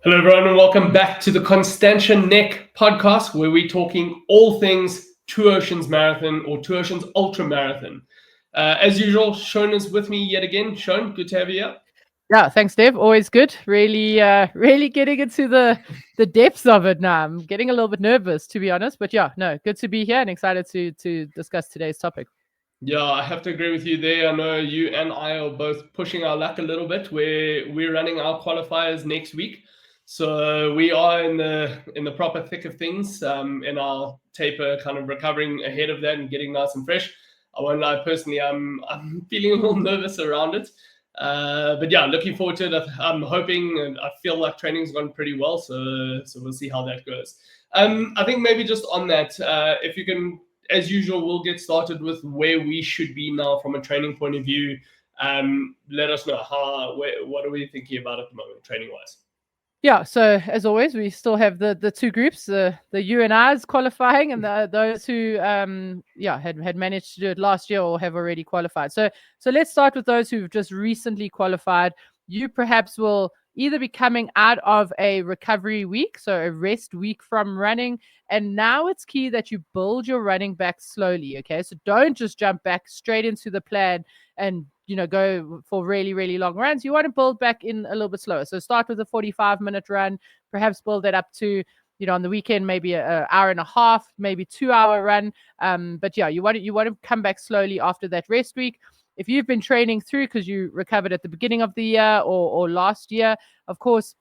Hello, everyone, and welcome back to the Constantia Nek Podcast, where we're talking all things Two Oceans Marathon or Two Oceans Ultra Marathon. As usual, Sean is with me yet again. Sean, good to have you here. Yeah, thanks, Dev. Always good. Really getting into the depths of it now. I'm getting a little bit nervous, to be honest. But yeah, no, good to be here and excited to discuss today's topic. Yeah, I have to agree with you there. I know you and I are both pushing our luck a little bit. We're running our qualifiers next week, so we are in the proper thick of things. In our taper, kind of recovering ahead of that and getting nice and fresh. I won't lie, personally, I'm feeling a little nervous around it. But yeah, looking forward to it. I'm hoping, and I feel like training's gone pretty well, so we'll see how that goes. I think maybe just on that, if you can, as usual, we'll get started with where we should be now from a training point of view. Let us know what are we thinking about at the moment, training wise. Yeah, so as always, we still have the two groups, the you and I's qualifying, and those who had managed to do it last year or have already qualified. So let's start with those who've just recently qualified. You perhaps will either be coming out of a recovery week, so a rest week from running, and now it's key that you build your running back slowly. Okay, so don't just jump back straight into the plan and go for really, really long runs. You want to build back in a little bit slower. So start with a 45-minute run, perhaps build that up to, on the weekend, maybe an hour and a half, maybe 2-hour run. But yeah, you want to come back slowly after that rest week. If you've been training through because you recovered at the beginning of the year or last year, of course,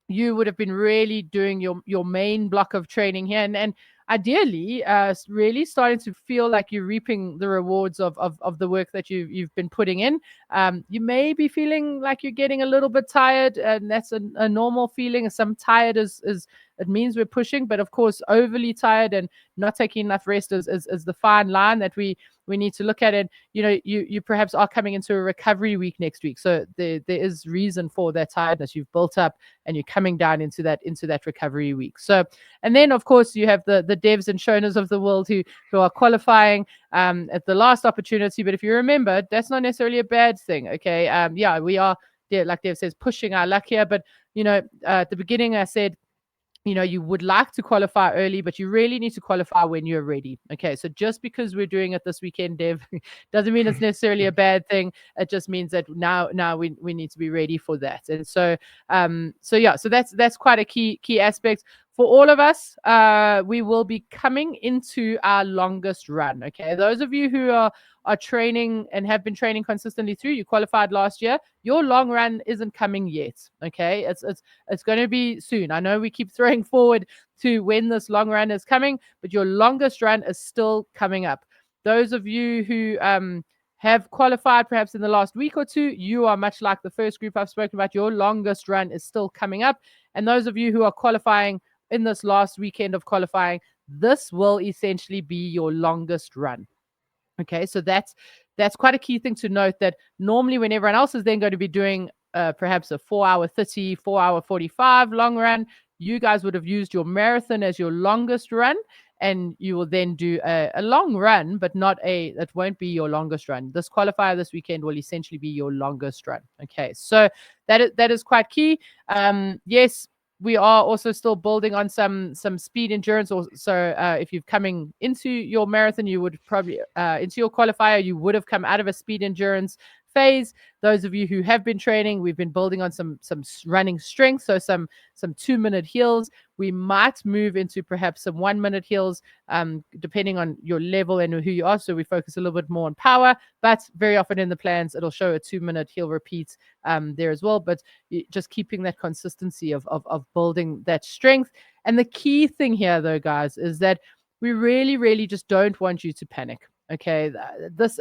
you would have been really doing your main block of training here. And ideally, really starting to feel like you're reaping the rewards of the work that you've been putting in. You may be feeling like you're getting a little bit tired, and that's a normal feeling. Some tired is it means we're pushing, but of course, overly tired and not taking enough rest is the fine line that we need to look at it. You perhaps are coming into a recovery week next week, so there is reason for that tiredness you've built up, and you're coming down into that recovery week. So, and then of course you have the devs and shoners of the world who are qualifying at the last opportunity. But if you remember, that's not necessarily a bad thing. Okay, we are, like Dev says, pushing our luck here. But at the beginning I said, you would like to qualify early, but you really need to qualify when you're ready. Okay, so just because we're doing it this weekend, Dev, doesn't mean it's necessarily a bad thing. It just means that now we need to be ready for that. And so that's quite a key aspect. For all of us, we will be coming into our longest run. Okay, those of you who are training and have been training consistently through, you qualified last year, your long run isn't coming yet. Okay, it's going to be soon. I know we keep throwing forward to when this long run is coming, but your longest run is still coming up. Those of you who have qualified perhaps in the last week or two, you are much like the first group I've spoken about. Your longest run is still coming up. And those of you who are qualifying in this last weekend of qualifying, this will essentially be your longest run. Okay, so that's quite a key thing to note, that normally when everyone else is then going to be doing perhaps a 4-hour 30, 4-hour 45 long run, you guys would have used your marathon as your longest run, and you will then do a long run, but that won't be your longest run. This qualifier this weekend will essentially be your longest run. Okay, so that is quite key. Yes, we are also still building on some speed endurance. So if you're coming into your marathon, you would probably into your qualifier, you would have come out of a speed endurance phase. Those of you who have been training, we've been building on some running strength, so some 2-minute hills. We might move into perhaps some 1-minute hills, depending on your level and who you are. So we focus a little bit more on power, but very often in the plans it'll show a 2-minute hill repeat there as well. But just keeping that consistency of building that strength. And the key thing here, though, guys, is that we really, really just don't want you to panic. Okay,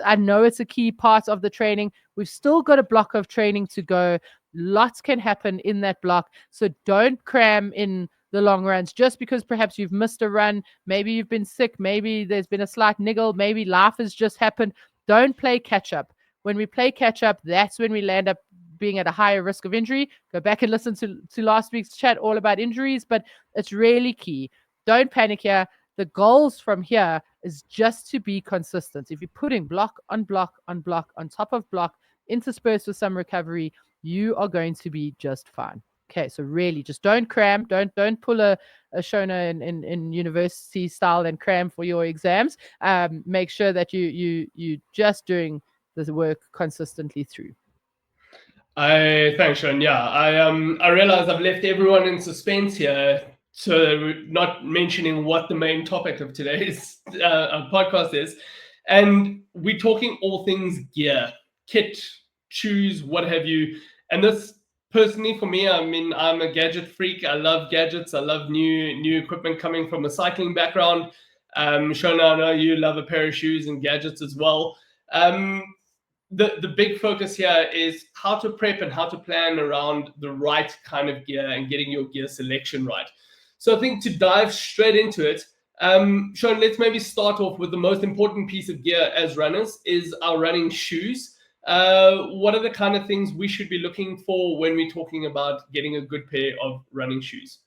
I know it's a key part of the training. We've still got a block of training to go. Lots can happen in that block. So don't cram in the long runs just because perhaps you've missed a run. Maybe you've been sick. Maybe there's been a slight niggle. Maybe life has just happened. Don't play catch up. When we play catch up, that's when we land up being at a higher risk of injury. Go back and listen to last week's chat all about injuries, but it's really key. Don't panic here. The goals from here is just to be consistent. If you're putting block on block on block on top of block, interspersed with some recovery, you are going to be just fine. Okay, so really just don't cram, don't pull a Shona in university style and cram for your exams. Make sure that you just doing the work consistently through. Thanks, Sean. Yeah, I realize I've left everyone in suspense here, so not mentioning what the main topic of today's podcast is, and we're talking all things gear, kit, shoes, what have you. And this, personally, for me, I mean, I'm a gadget freak. I love gadgets. I love new equipment coming from a cycling background. Shona, I know you love a pair of shoes and gadgets as well. The big focus here is how to prep and how to plan around the right kind of gear and getting your gear selection right. So I think to dive straight into it, Sean, let's maybe start off with the most important piece of gear as runners is our running shoes. What are the kind of things we should be looking for when we're talking about getting a good pair of running shoes?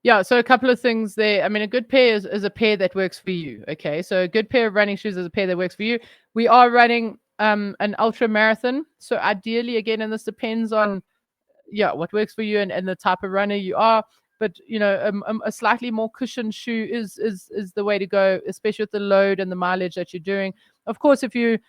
Yeah, so a couple of things there. I mean, a good pair is a pair that works for you. Okay, so a good pair of running shoes is a pair that works for you. We are running an ultra marathon, so ideally, again, and this depends on what works for you and the type of runner you are. But a slightly more cushioned shoe is the way to go, especially with the load and the mileage that you're doing. Of course, if you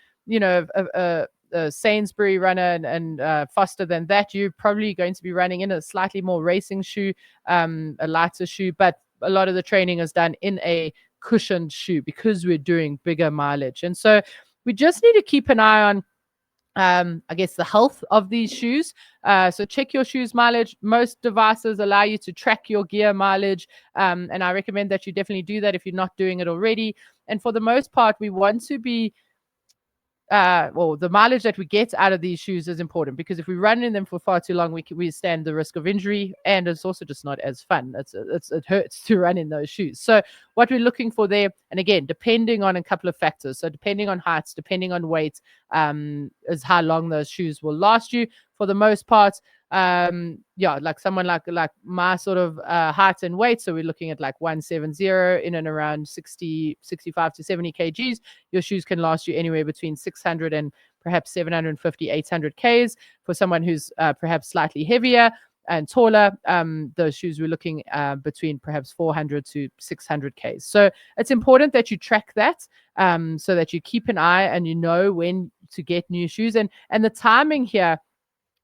a Sainsbury runner and faster than that, you're probably going to be running in a slightly more racing shoe, a lighter shoe. But a lot of the training is done in a cushioned shoe because we're doing bigger mileage. And so we just need to keep an eye on I guess the health of these shoes. So check your shoes mileage. Most devices allow you to track your gear mileage. And I recommend that you definitely do that if you're not doing it already. And for the most part, we want to be the mileage that we get out of these shoes is important, because if we run in them for far too long, we stand the risk of injury, and it's also just not as fun. It hurts to run in those shoes. So what we're looking for there, and again, depending on a couple of factors, so depending on heights, depending on weight, is how long those shoes will last you. For the most part, like someone like my sort of height and weight, so we're looking at like 170 in and around 65 to 70 kgs. Your shoes can last you anywhere between 600 and perhaps 750, 800 Ks. For someone who's perhaps slightly heavier and taller, those shoes we're looking between perhaps 400 to 600 Ks. So it's important that you track that, so that you keep an eye and you know when to get new shoes. And the timing here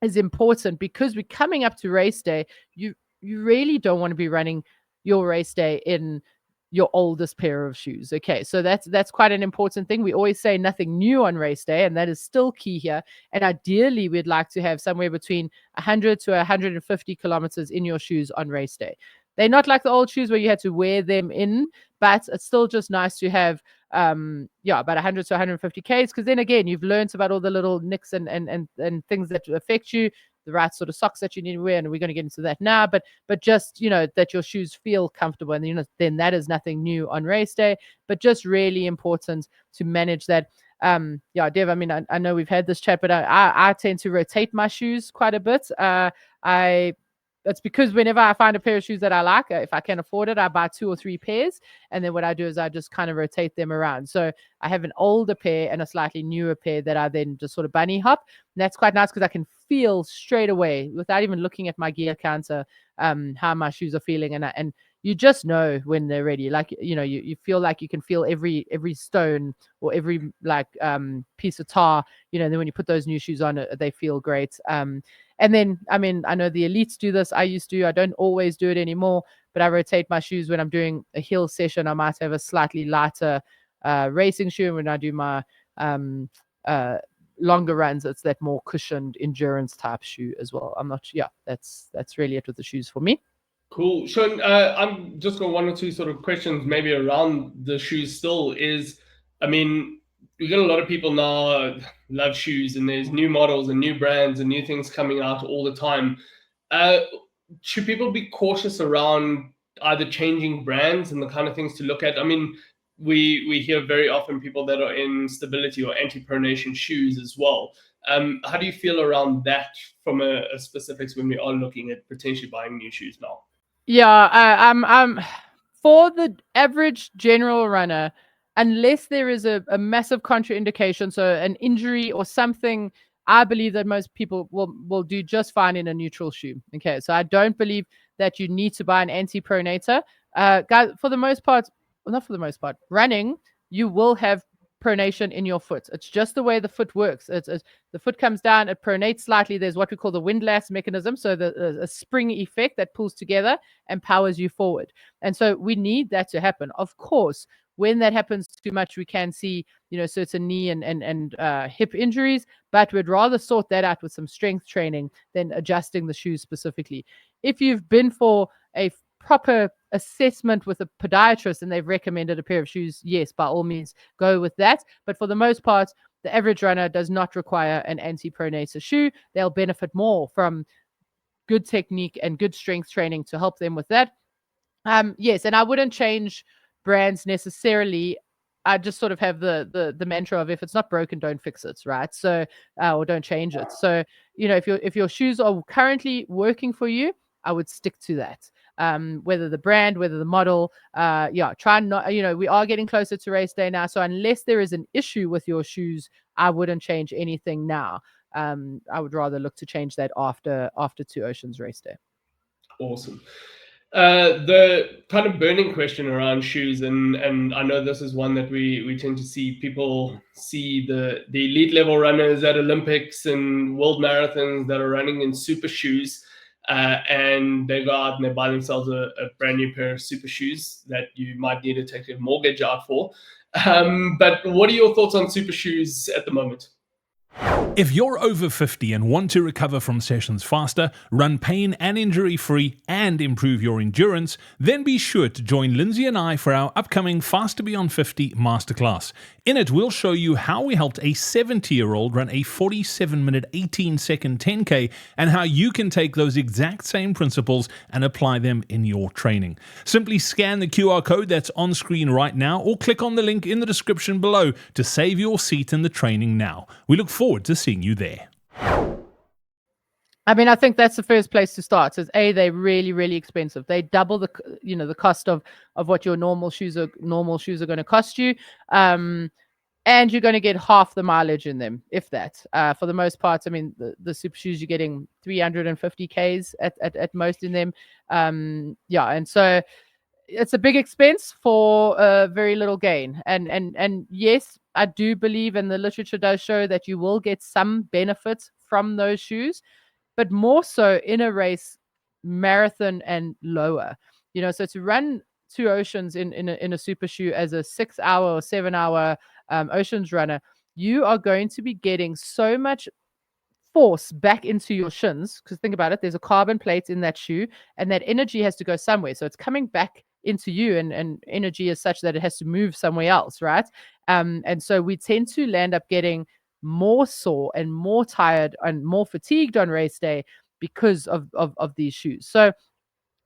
is important, because we're coming up to race day. You really don't want to be running your race day in your oldest pair of shoes. Okay, so that's quite an important thing. We always say nothing new on race day, and that is still key here. And ideally, we'd like to have somewhere between 100 to 150 kilometers in your shoes on race day. They're not like the old shoes where you had to wear them in, but it's still just nice to have about 100 to 150 Ks, because then again, you've learned about all the little nicks and things that affect you, the right sort of socks that you need to wear, and we're going to get into that now. But just that your shoes feel comfortable, and then that is nothing new on race day, but just really important to manage that. Dev, I mean, I know we've had this chat, but I tend to rotate my shoes quite a bit. That's because whenever I find a pair of shoes that I like, if I can afford it, I buy 2 or 3 pairs. And then what I do is I just kind of rotate them around. So I have an older pair and a slightly newer pair that I then just sort of bunny hop. And that's quite nice, because I can feel straight away, without even looking at my gear counter, how my shoes are feeling. And you just know when they're ready. Like, you feel like you can feel every stone or every piece of tar, and then when you put those new shoes on, they feel great. And then, I mean, I know the elites do this. I used to. I don't always do it anymore, but I rotate my shoes when I'm doing a hill session. I might have a slightly lighter racing shoe. And when I do my longer runs, it's that more cushioned endurance type shoe as well. That's really it with the shoes for me. Cool. Sean, I'm just got 1 or 2 sort of questions maybe around the shoes still. I mean, we got a lot of people now love shoes, and there's new models and new brands and new things coming out all the time. Should people be cautious around either changing brands and the kind of things to look at? I mean, we hear very often people that are in stability or anti-pronation shoes as well. How do you feel around that from a specifics when we are looking at potentially buying new shoes now? Yeah, I'm for the average general runner, unless there is a massive contraindication, so an injury or something, I believe that most people will do just fine in a neutral shoe. Okay, so I don't believe that you need to buy an anti-pronator. Guys, for the most part, well, not for the most part, running, you will have pronation in your foot. It's just the way the foot works. It's the foot comes down, it pronates slightly. There's what we call the windlass mechanism, so a spring effect that pulls together and powers you forward. And so we need that to happen. Of course, when that happens too much, we can see, certain knee and hip injuries, but we'd rather sort that out with some strength training than adjusting the shoes specifically. If you've been for a proper assessment with a podiatrist and they've recommended a pair of shoes, yes, by all means, go with that. But for the most part, the average runner does not require an anti-pronator shoe. They'll benefit more from good technique and good strength training to help them with that. Yes, and I wouldn't change brands necessarily. I just sort of have the mantra of, if it's not broken, don't fix it, right? So or don't change it. So if your shoes are currently working for you, I would stick to that. Whether the brand, whether the model, try not. We are getting closer to race day now, so unless there is an issue with your shoes, I wouldn't change anything now. I would rather look to change that after Two Oceans race day. Awesome. The kind of burning question around shoes, and I know this is one that we tend to see. People see the elite level runners at Olympics and world marathons that are running in super shoes, and they go out and they buy themselves a brand new pair of super shoes that you might need to take a mortgage out for. But what are your thoughts on super shoes at the moment? If you're over 50 and want to recover from sessions faster, run pain and injury-free, and improve your endurance, then be sure to join Lindsay and I for our upcoming Faster Beyond 50 Masterclass. In it, we'll show you how we helped a 70-year-old run a 47-minute, 18-second 10K, and how you can take those exact same principles and apply them in your training. Simply scan the QR code that's on screen right now, or click on the link in the description below to save your seat in the training now. We look forward to seeing you there. I mean, I think that's the first place to start. Is they're really, really expensive. They double the cost of what your normal shoes are going to cost you, and you're going to get half the mileage in them, if that. For the most part, I mean, the super shoes, you're getting 350 Ks at most in them. And so it's a big expense for very little gain. And yes, I do believe, and the literature does show, that you will get some benefits from those shoes, but more so in a race, marathon and lower. So to run Two Oceans in a super shoe as a 6-hour or 7-hour Oceans runner, you are going to be getting so much force back into your shins, because think about it, there's a carbon plate in that shoe, and that energy has to go somewhere. So it's coming back into you, and energy is such that it has to move somewhere else, right? And so we tend to land up getting more sore and more tired and more fatigued on race day because of these shoes. So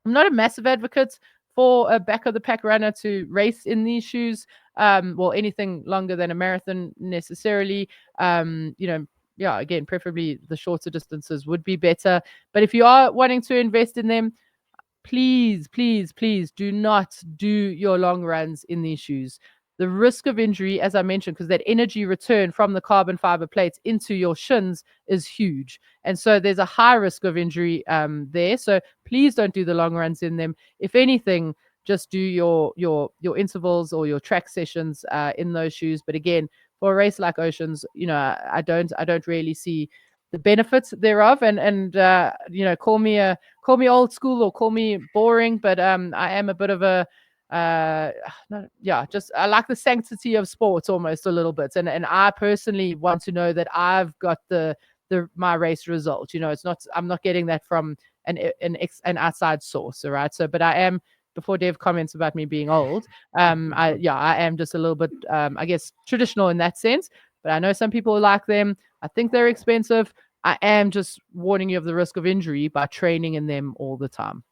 I'm not a massive advocate for a back of the pack runner to race in these shoes, anything longer than a marathon necessarily. Again, preferably the shorter distances would be better. But if you are wanting to invest in them, please, please, please do not do your long runs in these shoes. The risk of injury, as I mentioned, because that energy return from the carbon fiber plates into your shins is huge. And so there's a high risk of injury there. So please don't do the long runs in them. If anything, just do your intervals or your track sessions in those shoes. But again, for a race like Oceans, I don't really see the benefits thereof. And call me old school or call me boring, but I am a bit of a I like the sanctity of sports almost a little bit, and I personally want to know that I've got my race result. I'm not getting that from an outside source, all right? So, but I am, before Dev comments about me being old, I am just a little bit I guess traditional in that sense, but I know some people like them. I think they're expensive. I am just warning you of the risk of injury by training in them all the time.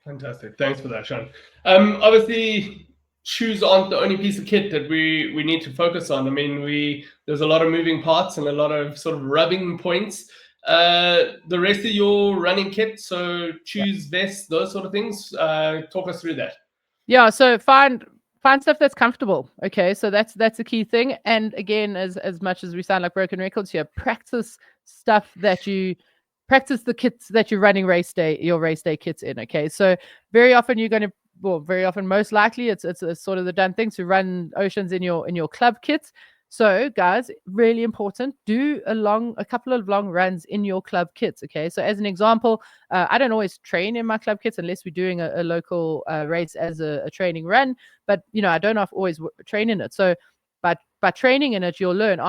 Fantastic. Thanks for that, Sean. Obviously, shoes aren't the only piece of kit that we need to focus on. I mean, there's a lot of moving parts and a lot of sort of rubbing points. The rest of your running kit, so shoes, vests, those sort of things, talk us through that. Yeah, so find find stuff that's comfortable. Okay, so that's a key thing. And again, as much as we sound like broken records here, practice the kits that you're running your race day kits in. Okay, so very often most likely it's a sort of the done thing to run oceans in your club kits. So guys, really important, do a couple of long runs in your club kits. Okay, so as an example, I don't always train in my club kits unless we're doing a local race as a training run, but I don't always train in it. So but by training in it, you'll learn,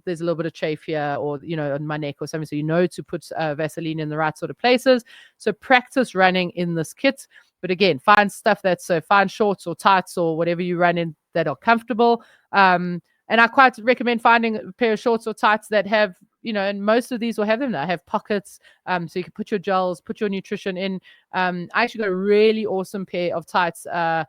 there's a little bit of chafe here, or on my neck or something, so to put Vaseline in the right sort of places. So practice running in this kit. But again, find stuff find shorts or tights or whatever you run in that are comfortable. And I quite recommend finding a pair of shorts or tights that have, and most of these will have them now, have pockets, so you can put your gels, put your nutrition in. I actually got a really awesome pair of tights, for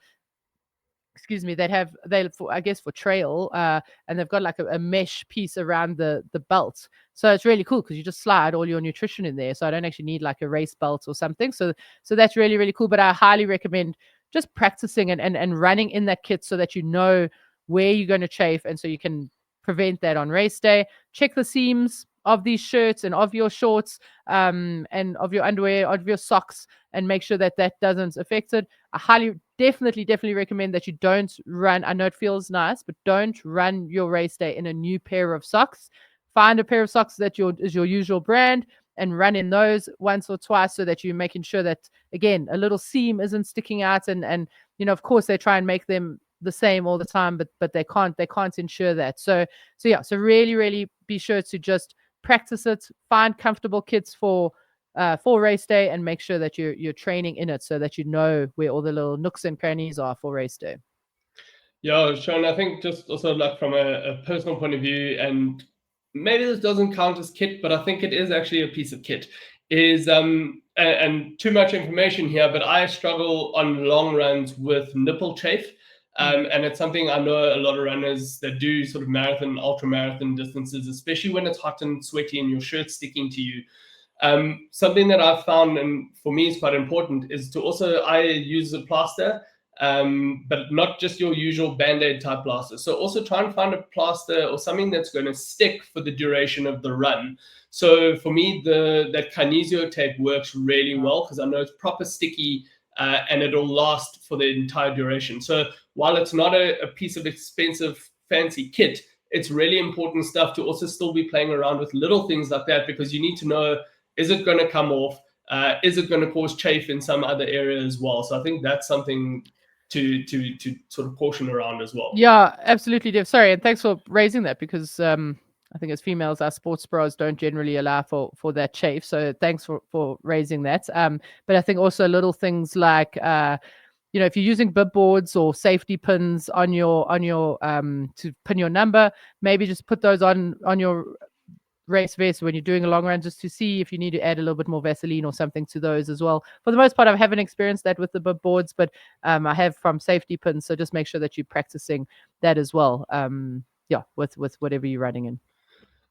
trail, and they've got like a mesh piece around the belt. So it's really cool because you just slide all your nutrition in there. So I don't actually need like a race belt or something. So that's really, really cool. But I highly recommend just practicing and running in that kit so that you know where you're going to chafe, and so you can prevent that on race day. Check the seams of these shirts and of your shorts, and of your underwear, of your socks, and make sure that doesn't affect it. I definitely recommend that you don't run. I know it feels nice, but don't run your race day in a new pair of socks. Find a pair of socks that is your usual brand and run in those once or twice, so that you're making sure that, again, a little seam isn't sticking out. And of course they try and make them the same all the time, but they can't ensure that. So really, really be sure to just practice it, find comfortable kits for race day, and make sure that you're training in it so that you know where all the little nooks and crannies are for race day. Yeah, Sean, I think just also like from a personal point of view, and maybe this doesn't count as kit, but I think it is actually a piece of kit, is and too much information here, but I struggle on long runs with nipple chafe. And it's something I know a lot of runners that do sort of marathon, ultra marathon distances, especially when it's hot and sweaty and your shirt's sticking to you. Something that I've found, and for me is quite important, is to also, I use a plaster, but not just your usual Band-Aid type plaster. So also try and find a plaster or something that's going to stick for the duration of the run. So for me, that kinesio tape works really well because I know it's proper sticky, and it'll last for the entire duration. So while it's not a piece of expensive, fancy kit, it's really important stuff to also still be playing around with little things like that, because you need to know, is it going to come off? Is it going to cause chafe in some other area as well? So I think that's something to sort of caution around as well. Yeah, absolutely, Dev. Sorry, and thanks for raising that, because I think as females, our sports bras don't generally allow for that chafe. So thanks for raising that. But I think also little things like if you're using bib boards or safety pins on your to pin your number, maybe just put those on your race vest when you're doing a long run, just to see if you need to add a little bit more Vaseline or something to those as well. For the most part, I haven't experienced that with the bib boards, but I have from safety pins. So just make sure that you're practicing that as well. With whatever you're running in.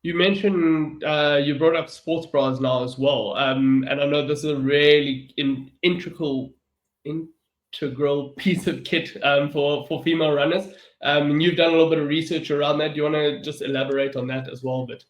You mentioned you brought up sports bras now as well, and I know this is a really integral piece of kit for female runners. And you've done a little bit of research around that. Do you want to just elaborate on that as well a bit?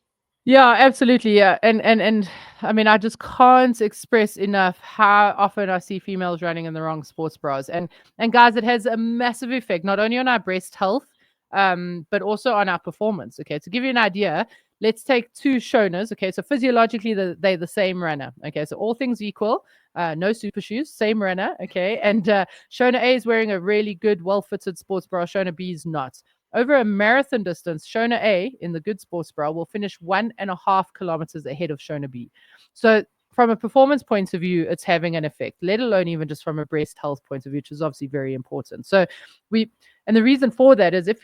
Yeah, absolutely. Yeah. And I mean, I just can't express enough how often I see females running in the wrong sports bras. And guys, it has a massive effect, not only on our breast health, but also on our performance. Okay. To give you an idea, let's take two Shonas. Okay. So physiologically, they're the same runner. Okay. So all things equal, no super shoes, same runner. Okay. And Shona A is wearing a really good, well-fitted sports bra. Shona B is not. Over a marathon distance, Shona A in the good sports bra will finish 1.5 kilometers ahead of Shona B. So from a performance point of view, it's having an effect, let alone even just from a breast health point of view, which is obviously very important. So and the reason for that is if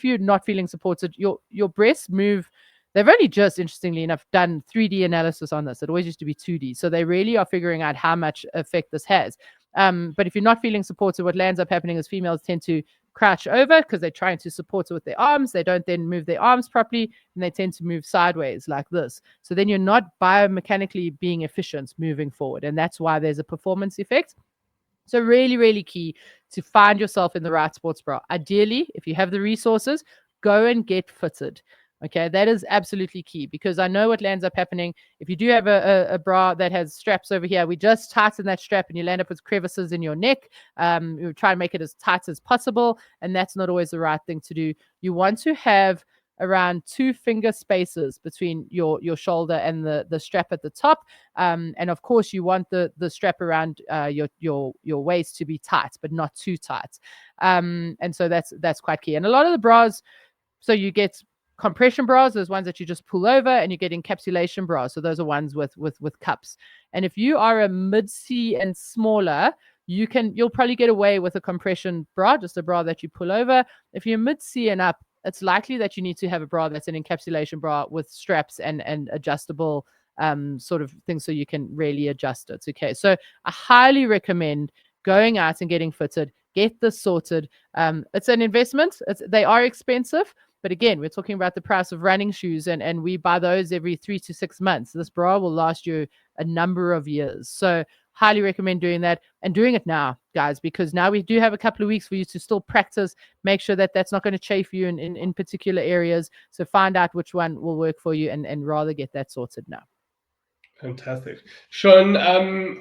you're not feeling supported, your breasts move. They've only just, interestingly enough, done 3D analysis on this. It always used to be 2D. So they really are figuring out how much effect this has. But if you're not feeling supported, what lands up happening is females tend to crouch over because they're trying to support it with their arms. They don't then move their arms properly, and they tend to move sideways like this. So then you're not biomechanically being efficient moving forward. And that's why there's a performance effect. So really, really key to find yourself in the right sports bra. Ideally, if you have the resources, go and get fitted. Okay, that is absolutely key, because I know what lands up happening. If you do have a bra that has straps over here, we just tighten that strap and you land up with crevices in your neck. You try and make it as tight as possible, and that's not always the right thing to do. You want to have around 2 finger spaces between your shoulder and the strap at the top, and of course you want the strap around your waist to be tight but not too tight, and so that's quite key. And a lot of the bras, so you get compression bras, those ones that you just pull over, and you get encapsulation bras, so those are ones with cups. And if you are a mid-C and smaller, you'll probably get away with a compression bra, just a bra that you pull over. If you're mid-C and up, it's likely that you need to have a bra that's an encapsulation bra with straps and adjustable sort of things so you can really adjust it. Okay, so I highly recommend going out and getting fitted. Get this sorted. It's an investment. They are expensive, but again, we're talking about the price of running shoes, and we buy those every 3 to 6 months. This bra will last you a number of years. So highly recommend doing that, and doing it now, guys, because now we do have a couple of weeks for you to still practice. Make sure that that's not going to chafe you in particular areas. So find out which one will work for you, and rather get that sorted now. Fantastic. Sean,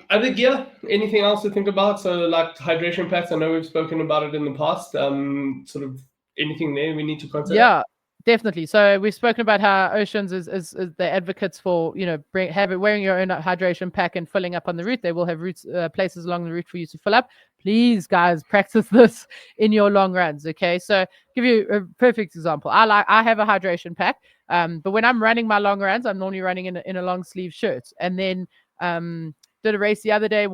other gear, anything else to think about? So like hydration packs, I know we've spoken about it in the past. Sort of anything there we need to consider? Yeah, definitely. So we've spoken about how Oceans is the advocates for, wearing your own hydration pack and filling up on the route. They will have places along the route for you to fill up. Please, guys, practice this in your long runs. Okay, so give you a perfect example. I have a hydration pack, but when I'm running my long runs, I'm normally running in a long sleeve shirt. And then did a race the other day,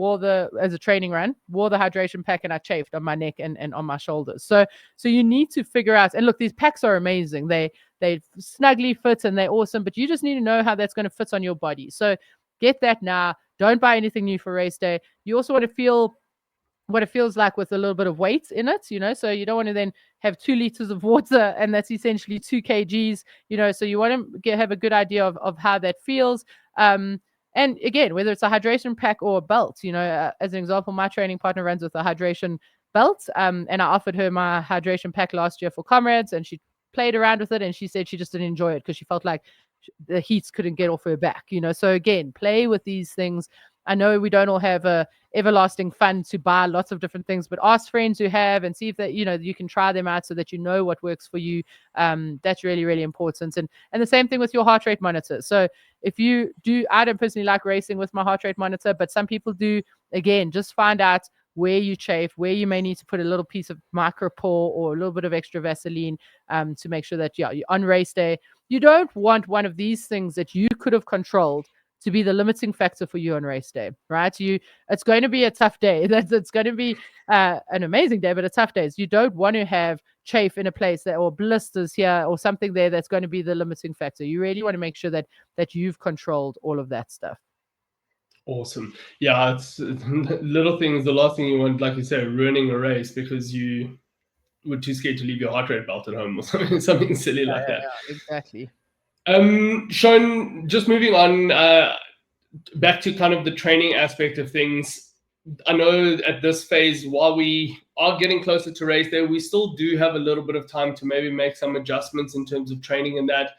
as a training run, wore the hydration pack, and I chafed on my neck and on my shoulders. So you need to figure out, and look, these packs are amazing. They snugly fit and they're awesome, but you just need to know how that's going to fit on your body. So get that now. Don't buy anything new for race day. You also want to feel what it feels like with a little bit of weight in it, so you don't want to then have 2 liters of water, and that's essentially 2 kgs, so you want to have a good idea of how that feels. And again, whether it's a hydration pack or a belt, as an example, my training partner runs with a hydration belt, and I offered her my hydration pack last year for comrades, and she played around with it, and she said she just didn't enjoy it because she felt like the heat couldn't get off her back, so again, play with these things. I know we don't all have a everlasting fund to buy lots of different things, but ask friends who have and see if that you can try them out so that you know what works for you. That's really, really important. And the same thing with your heart rate monitor. So if you do, I don't personally like racing with my heart rate monitor, but some people do. Again, just find out where you chafe, where you may need to put a little piece of micropore or a little bit of extra Vaseline to make sure that you're on race day. You don't want one of these things that you could have controlled to be the limiting factor for you on race day, right? It's going to be a tough day. It's going to be an amazing day, but a tough day. So you don't want to have chafe in a place or blisters here or something there that's going to be the limiting factor. You really want to make sure that you've controlled all of that stuff. Awesome. Yeah, it's little things. The last thing you want, like you said, ruining a race because you were too scared to leave your heart rate belt at home or something silly like that. Yeah, exactly. Sean, just moving on back to kind of the training aspect of things. I know at this phase, while we are getting closer to race day, we still do have a little bit of time to maybe make some adjustments in terms of training and that.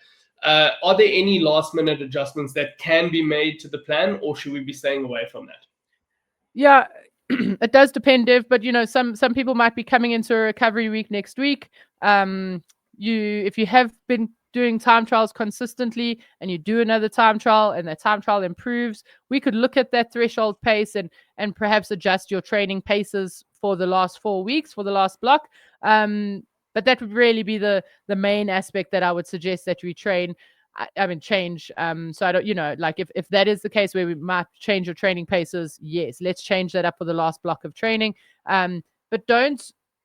Are there any last minute adjustments that can be made to the plan, or should we be staying away from that? Yeah, it does depend, Dev, but some people might be coming into a recovery week next week. If you have been doing time trials consistently and you do another time trial and that time trial improves, we could look at that threshold pace and perhaps adjust your training paces for the last 4 weeks, for the last block. But that would really be the main aspect that I would suggest that we train. Change. So I don't, like if that is the case where we might change your training paces, yes, let's change that up for the last block of training. But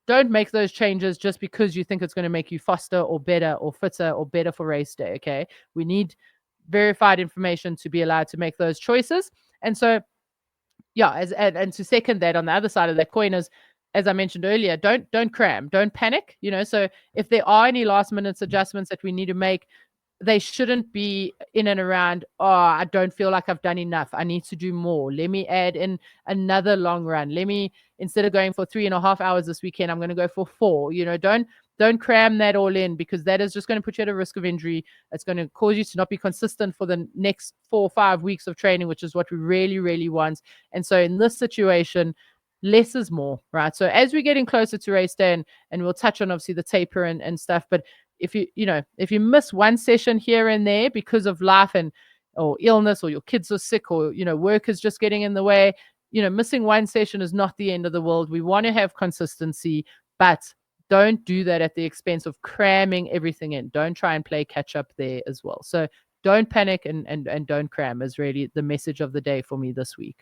don't make those changes just because you think it's going to make you faster or better or fitter or better for race day. Okay, we need verified information to be allowed to make those choices. And so, yeah, and to second that, on the other side of that coin is, as I mentioned earlier, don't cram, don't panic. So if there are any last minute adjustments that we need to make, they shouldn't be in and around, oh, I don't feel like I've done enough, I need to do more, let me add in another long run, instead of going for 3.5 hours this weekend, I'm going to go for 4. Don't cram that all in, because that is just going to put you at a risk of injury. It's going to cause you to not be consistent for the next 4 or 5 weeks of training, which is what we really, really want. And so in this situation, less is more, right? So as we're getting closer to race day, and we'll touch on obviously the taper and stuff, but if you miss one session here and there because of life or illness, or your kids are sick, or work is just getting in the way, missing one session is not the end of the world. We want to have consistency, but don't do that at the expense of cramming everything in. Don't try and play catch up there as well. So don't panic and don't cram is really the message of the day for me this week.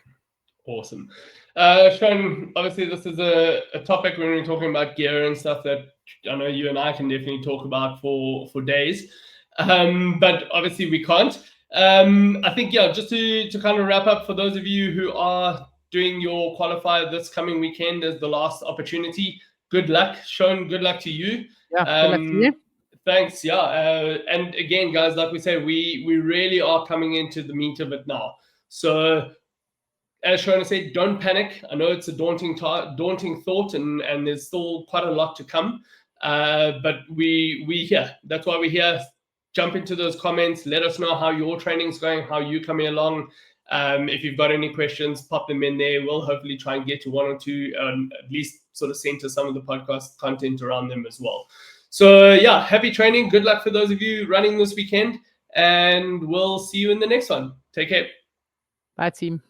Awesome. Sean, obviously this is a topic when we're talking about gear and stuff that I know you and I can definitely talk about for days, but obviously we can't. I think, just to kind of wrap up, for those of you who are doing your qualifier this coming weekend as the last opportunity, good luck. Sean, good luck to you. Yeah, good luck to you. Thanks. And again, guys, like we say, we really are coming into the meat of it now. So as Shona said, don't panic. I know it's a daunting thought, and there's still quite a lot to come. But we here. That's why we're here. Jump into those comments. Let us know how your training's going, how you coming along. If you've got any questions, pop them in there. We'll hopefully try and get to 1 or 2, at least sort of center some of the podcast content around them as well. So happy training. Good luck for those of you running this weekend, and we'll see you in the next one. Take care. Bye, team.